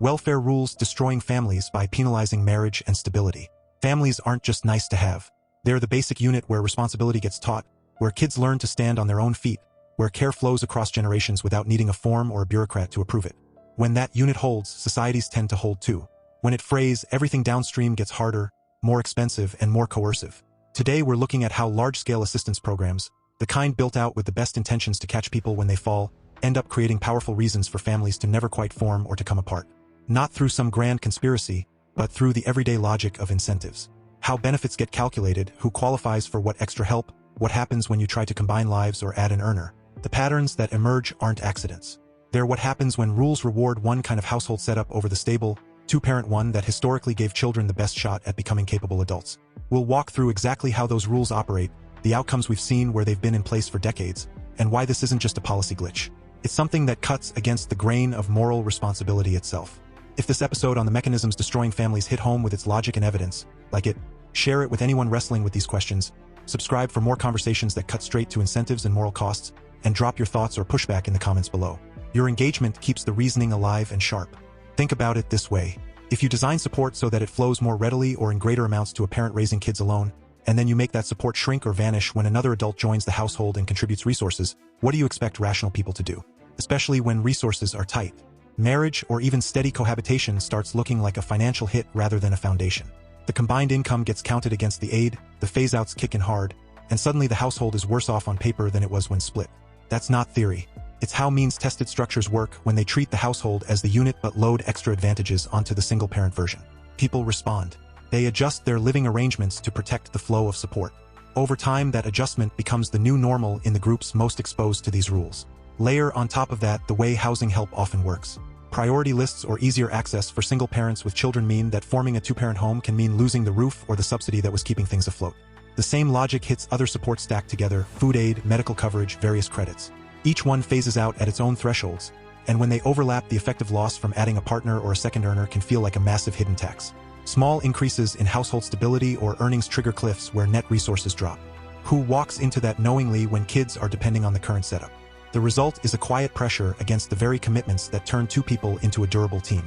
Welfare rules destroying families by penalizing marriage and stability. Families aren't just nice to have. They're the basic unit where responsibility gets taught, where kids learn to stand on their own feet, where care flows across generations without needing a form or a bureaucrat to approve it. When that unit holds, societies tend to hold too. When it frays, everything downstream gets harder, more expensive, and more coercive. Today we're looking at how large-scale assistance programs, the kind built out with the best intentions to catch people when they fall, end up creating powerful reasons for families to never quite form or to come apart. Not through some grand conspiracy, but through the everyday logic of incentives. How benefits get calculated, who qualifies for what extra help, what happens when you try to combine lives or add an earner. The patterns that emerge aren't accidents. They're what happens when rules reward one kind of household setup over the stable, two-parent one that historically gave children the best shot at becoming capable adults. We'll walk through exactly how those rules operate, the outcomes we've seen where they've been in place for decades, and why this isn't just a policy glitch. It's something that cuts against the grain of moral responsibility itself. If this episode on the mechanisms destroying families hit home with its logic and evidence, like it, share it with anyone wrestling with these questions, subscribe for more conversations that cut straight to incentives and moral costs, and drop your thoughts or pushback in the comments below. Your engagement keeps the reasoning alive and sharp. Think about it this way. If you design support so that it flows more readily or in greater amounts to a parent raising kids alone, and then you make that support shrink or vanish when another adult joins the household and contributes resources, what do you expect rational people to do? Especially when resources are tight. Marriage or even steady cohabitation starts looking like a financial hit rather than a foundation. The combined income gets counted against the aid, the phase-outs kick in hard, and suddenly the household is worse off on paper than it was when split. That's not theory. It's how means-tested structures work when they treat the household as the unit but load extra advantages onto the single-parent version. People respond. They adjust their living arrangements to protect the flow of support. Over time, that adjustment becomes the new normal in the groups most exposed to these rules. Layer on top of that the way housing help often works. Priority lists or easier access for single parents with children mean that forming a two-parent home can mean losing the roof or the subsidy that was keeping things afloat. The same logic hits other support stacked together: food aid, medical coverage, various credits. Each one phases out at its own thresholds, and when they overlap, the effective loss from adding a partner or a second earner can feel like a massive hidden tax. Small increases in household stability or earnings trigger cliffs where net resources drop. Who walks into that knowingly when kids are depending on the current setup? The result is a quiet pressure against the very commitments that turn two people into a durable team.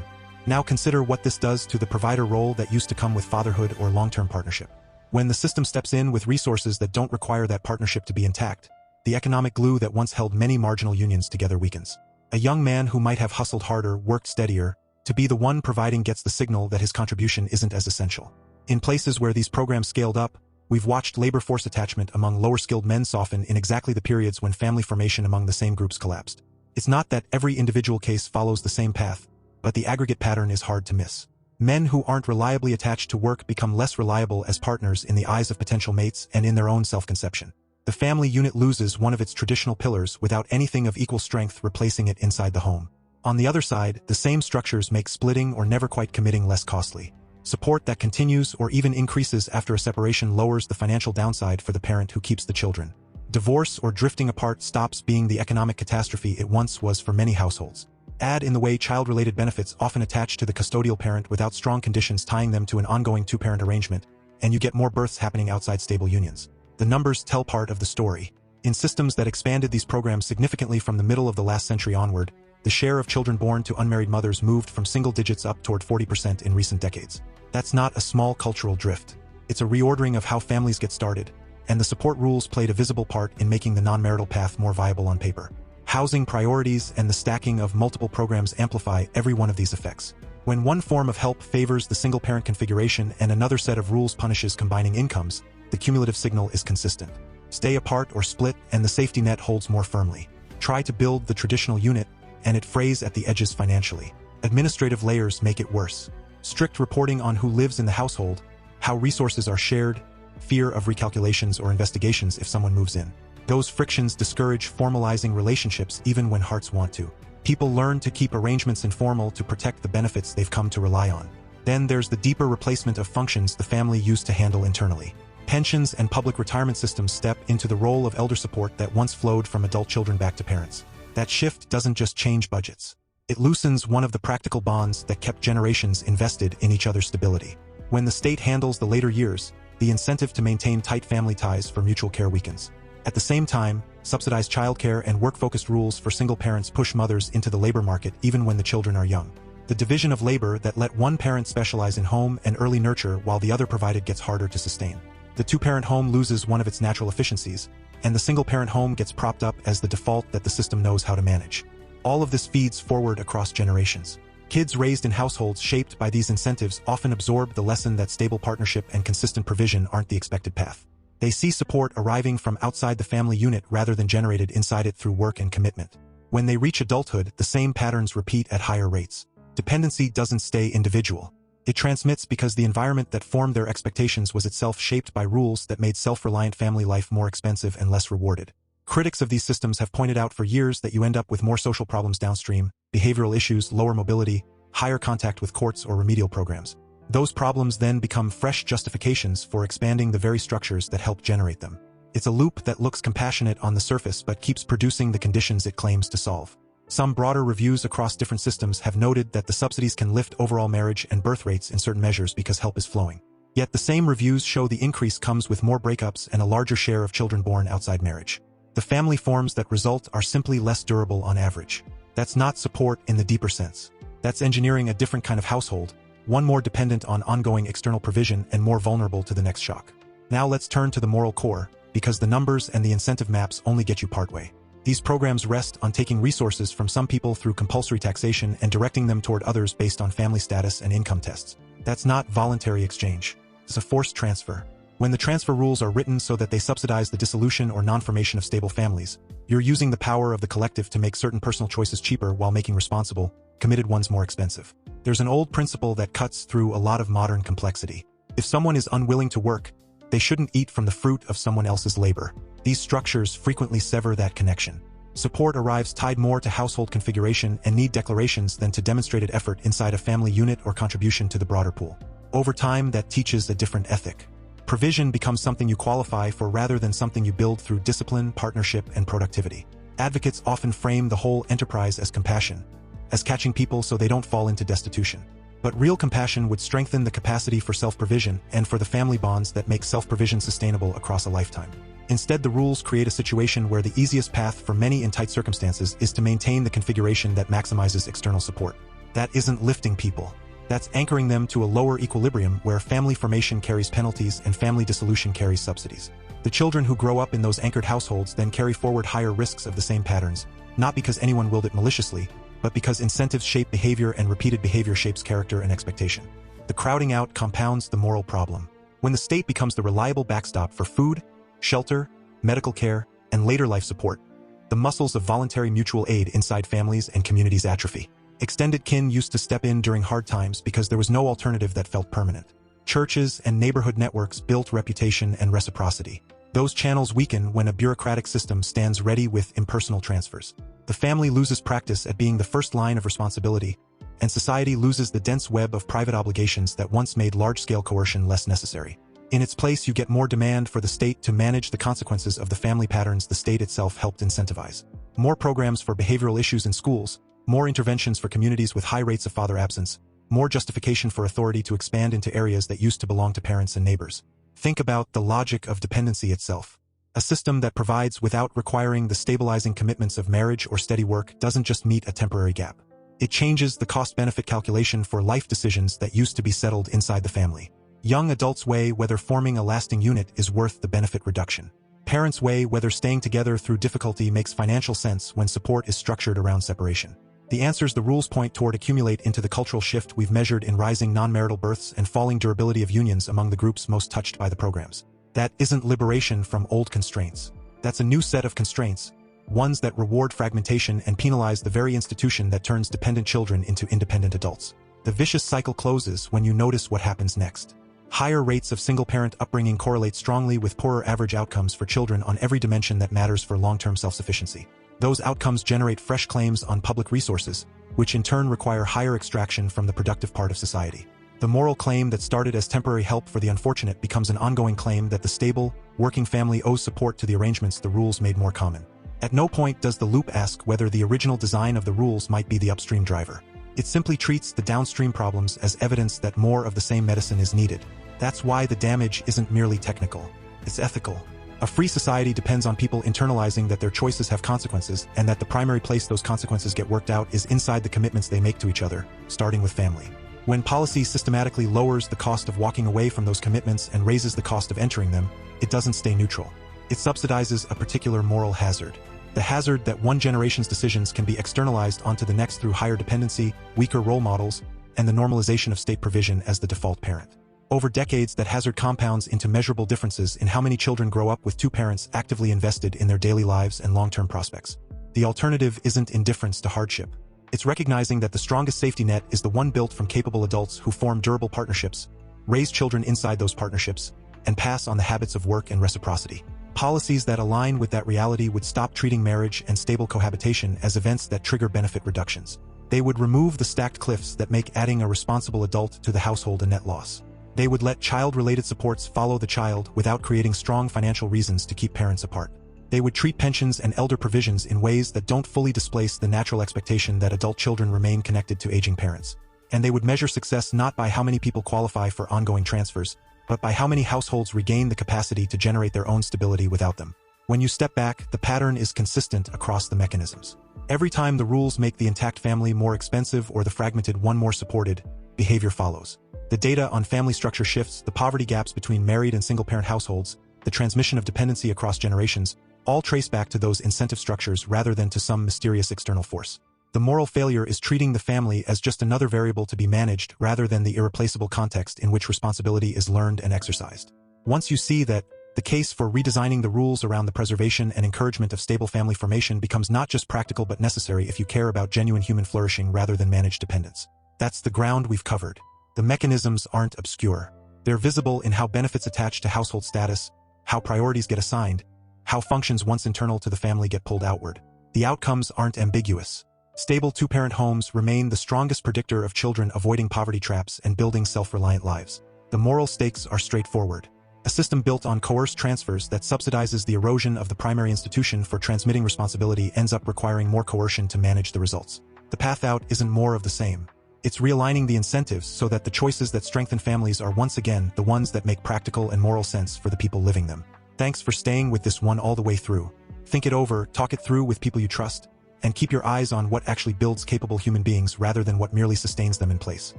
Now consider what this does to the provider role that used to come with fatherhood or long-term partnership. When the system steps in with resources that don't require that partnership to be intact, the economic glue that once held many marginal unions together weakens. A young man who might have hustled harder, worked steadier, to be the one providing gets the signal that his contribution isn't as essential. In places where these programs scaled up, we've watched labor force attachment among lower-skilled men soften in exactly the periods when family formation among the same groups collapsed. It's not that every individual case follows the same path, but the aggregate pattern is hard to miss. Men who aren't reliably attached to work become less reliable as partners in the eyes of potential mates and in their own self-conception. The family unit loses one of its traditional pillars without anything of equal strength replacing it inside the home. On the other side, the same structures make splitting or never quite committing less costly. Support that continues or even increases after a separation lowers the financial downside for the parent who keeps the children. Divorce or drifting apart stops being the economic catastrophe it once was for many households. Add in the way child-related benefits often attach to the custodial parent without strong conditions tying them to an ongoing two-parent arrangement, and you get more births happening outside stable unions. The numbers tell part of the story. In systems that expanded these programs significantly from the middle of the last century onward, the share of children born to unmarried mothers moved from single digits up toward 40% in recent decades. That's not a small cultural drift. It's a reordering of how families get started, and the support rules played a visible part in making the non-marital path more viable on paper. Housing priorities and the stacking of multiple programs amplify every one of these effects. When one form of help favors the single-parent configuration and another set of rules punishes combining incomes, the cumulative signal is consistent. Stay apart or split, and the safety net holds more firmly. Try to build the traditional unit, and it frays at the edges financially. Administrative layers make it worse. Strict reporting on who lives in the household, how resources are shared, fear of recalculations or investigations if someone moves in. Those frictions discourage formalizing relationships even when hearts want to. People learn to keep arrangements informal to protect the benefits they've come to rely on. Then there's the deeper replacement of functions the family used to handle internally. Pensions and public retirement systems step into the role of elder support that once flowed from adult children back to parents. That shift doesn't just change budgets. It loosens one of the practical bonds that kept generations invested in each other's stability. When the state handles the later years, the incentive to maintain tight family ties for mutual care weakens. At the same time, subsidized childcare and work-focused rules for single parents push mothers into the labor market even when the children are young. The division of labor that let one parent specialize in home and early nurture while the other provided gets harder to sustain. The two-parent home loses one of its natural efficiencies, and the single-parent home gets propped up as the default that the system knows how to manage. All of this feeds forward across generations. Kids raised in households shaped by these incentives often absorb the lesson that stable partnership and consistent provision aren't the expected path. They see support arriving from outside the family unit rather than generated inside it through work and commitment. When they reach adulthood, the same patterns repeat at higher rates. Dependency doesn't stay individual. It transmits because the environment that formed their expectations was itself shaped by rules that made self-reliant family life more expensive and less rewarded. Critics of these systems have pointed out for years that you end up with more social problems downstream, behavioral issues, lower mobility, higher contact with courts or remedial programs. Those problems then become fresh justifications for expanding the very structures that help generate them. It's a loop that looks compassionate on the surface but keeps producing the conditions it claims to solve. Some broader reviews across different systems have noted that the subsidies can lift overall marriage and birth rates in certain measures because help is flowing. Yet the same reviews show the increase comes with more breakups and a larger share of children born outside marriage. The family forms that result are simply less durable on average. That's not support in the deeper sense. That's engineering a different kind of household, one more dependent on ongoing external provision and more vulnerable to the next shock. Now let's turn to the moral core, because the numbers and the incentive maps only get you partway. These programs rest on taking resources from some people through compulsory taxation and directing them toward others based on family status and income tests. That's not voluntary exchange. It's a forced transfer. When the transfer rules are written so that they subsidize the dissolution or non-formation of stable families, you're using the power of the collective to make certain personal choices cheaper while making responsible, committed ones more expensive. There's an old principle that cuts through a lot of modern complexity. If someone is unwilling to work, they shouldn't eat from the fruit of someone else's labor. These structures frequently sever that connection. Support arrives tied more to household configuration and need declarations than to demonstrated effort inside a family unit or contribution to the broader pool. Over time, that teaches a different ethic. Provision becomes something you qualify for rather than something you build through discipline, partnership, and productivity. Advocates often frame the whole enterprise as compassion, as catching people so they don't fall into destitution. But real compassion would strengthen the capacity for self-provision and for the family bonds that make self-provision sustainable across a lifetime. Instead, the rules create a situation where the easiest path for many in tight circumstances is to maintain the configuration that maximizes external support. That isn't lifting people. That's anchoring them to a lower equilibrium where family formation carries penalties and family dissolution carries subsidies. The children who grow up in those anchored households then carry forward higher risks of the same patterns, not because anyone willed it maliciously, but because incentives shape behavior and repeated behavior shapes character and expectation. The crowding out compounds the moral problem. When the state becomes the reliable backstop for food, shelter, medical care, and later life support, the muscles of voluntary mutual aid inside families and communities atrophy. Extended kin used to step in during hard times because there was no alternative that felt permanent. Churches and neighborhood networks built reputation and reciprocity. Those channels weaken when a bureaucratic system stands ready with impersonal transfers. The family loses practice at being the first line of responsibility, and society loses the dense web of private obligations that once made large-scale coercion less necessary. In its place, you get more demand for the state to manage the consequences of the family patterns the state itself helped incentivize. More programs for behavioral issues in schools, more interventions for communities with high rates of father absence, more justification for authority to expand into areas that used to belong to parents and neighbors. Think about the logic of dependency itself. A system that provides without requiring the stabilizing commitments of marriage or steady work doesn't just meet a temporary gap. It changes the cost-benefit calculation for life decisions that used to be settled inside the family. Young adults weigh whether forming a lasting unit is worth the benefit reduction. Parents weigh whether staying together through difficulty makes financial sense when support is structured around separation. The answers the rules point toward accumulate into the cultural shift we've measured in rising non-marital births and falling durability of unions among the groups most touched by the programs. That isn't liberation from old constraints. That's a new set of constraints, ones that reward fragmentation and penalize the very institution that turns dependent children into independent adults. The vicious cycle closes when you notice what happens next. Higher rates of single-parent upbringing correlate strongly with poorer average outcomes for children on every dimension that matters for long-term self-sufficiency. Those outcomes generate fresh claims on public resources, which in turn require higher extraction from the productive part of society. The moral claim that started as temporary help for the unfortunate becomes an ongoing claim that the stable, working family owes support to the arrangements the rules made more common. At no point does the loop ask whether the original design of the rules might be the upstream driver. It simply treats the downstream problems as evidence that more of the same medicine is needed. That's why the damage isn't merely technical. It's ethical. A free society depends on people internalizing that their choices have consequences and that the primary place those consequences get worked out is inside the commitments they make to each other, starting with family. When policy systematically lowers the cost of walking away from those commitments and raises the cost of entering them, it doesn't stay neutral. It subsidizes a particular moral hazard. The hazard that one generation's decisions can be externalized onto the next through higher dependency, weaker role models, and the normalization of state provision as the default parent. Over decades, that hazard compounds into measurable differences in how many children grow up with two parents actively invested in their daily lives and long-term prospects. The alternative isn't indifference to hardship. It's recognizing that the strongest safety net is the one built from capable adults who form durable partnerships, raise children inside those partnerships, and pass on the habits of work and reciprocity. Policies that align with that reality would stop treating marriage and stable cohabitation as events that trigger benefit reductions. They would remove the stacked cliffs that make adding a responsible adult to the household a net loss. They would let child-related supports follow the child without creating strong financial reasons to keep parents apart. They would treat pensions and elder provisions in ways that don't fully displace the natural expectation that adult children remain connected to aging parents. And they would measure success not by how many people qualify for ongoing transfers, but by how many households regain the capacity to generate their own stability without them. When you step back, the pattern is consistent across the mechanisms. Every time the rules make the intact family more expensive or the fragmented one more supported, behavior follows. The data on family structure shifts, the poverty gaps between married and single-parent households, the transmission of dependency across generations, all trace back to those incentive structures rather than to some mysterious external force. The moral failure is treating the family as just another variable to be managed rather than the irreplaceable context in which responsibility is learned and exercised. Once you see that, the case for redesigning the rules around the preservation and encouragement of stable family formation becomes not just practical but necessary if you care about genuine human flourishing rather than managed dependence. That's the ground we've covered. The mechanisms aren't obscure. They're visible in how benefits attach to household status, how priorities get assigned, how functions once internal to the family get pulled outward. The outcomes aren't ambiguous. Stable two-parent homes remain the strongest predictor of children avoiding poverty traps and building self-reliant lives. The moral stakes are straightforward. A system built on coerced transfers that subsidizes the erosion of the primary institution for transmitting responsibility ends up requiring more coercion to manage the results. The path out isn't more of the same. It's realigning the incentives so that the choices that strengthen families are once again the ones that make practical and moral sense for the people living them. Thanks for staying with this one all the way through. Think it over, talk it through with people you trust, and keep your eyes on what actually builds capable human beings rather than what merely sustains them in place.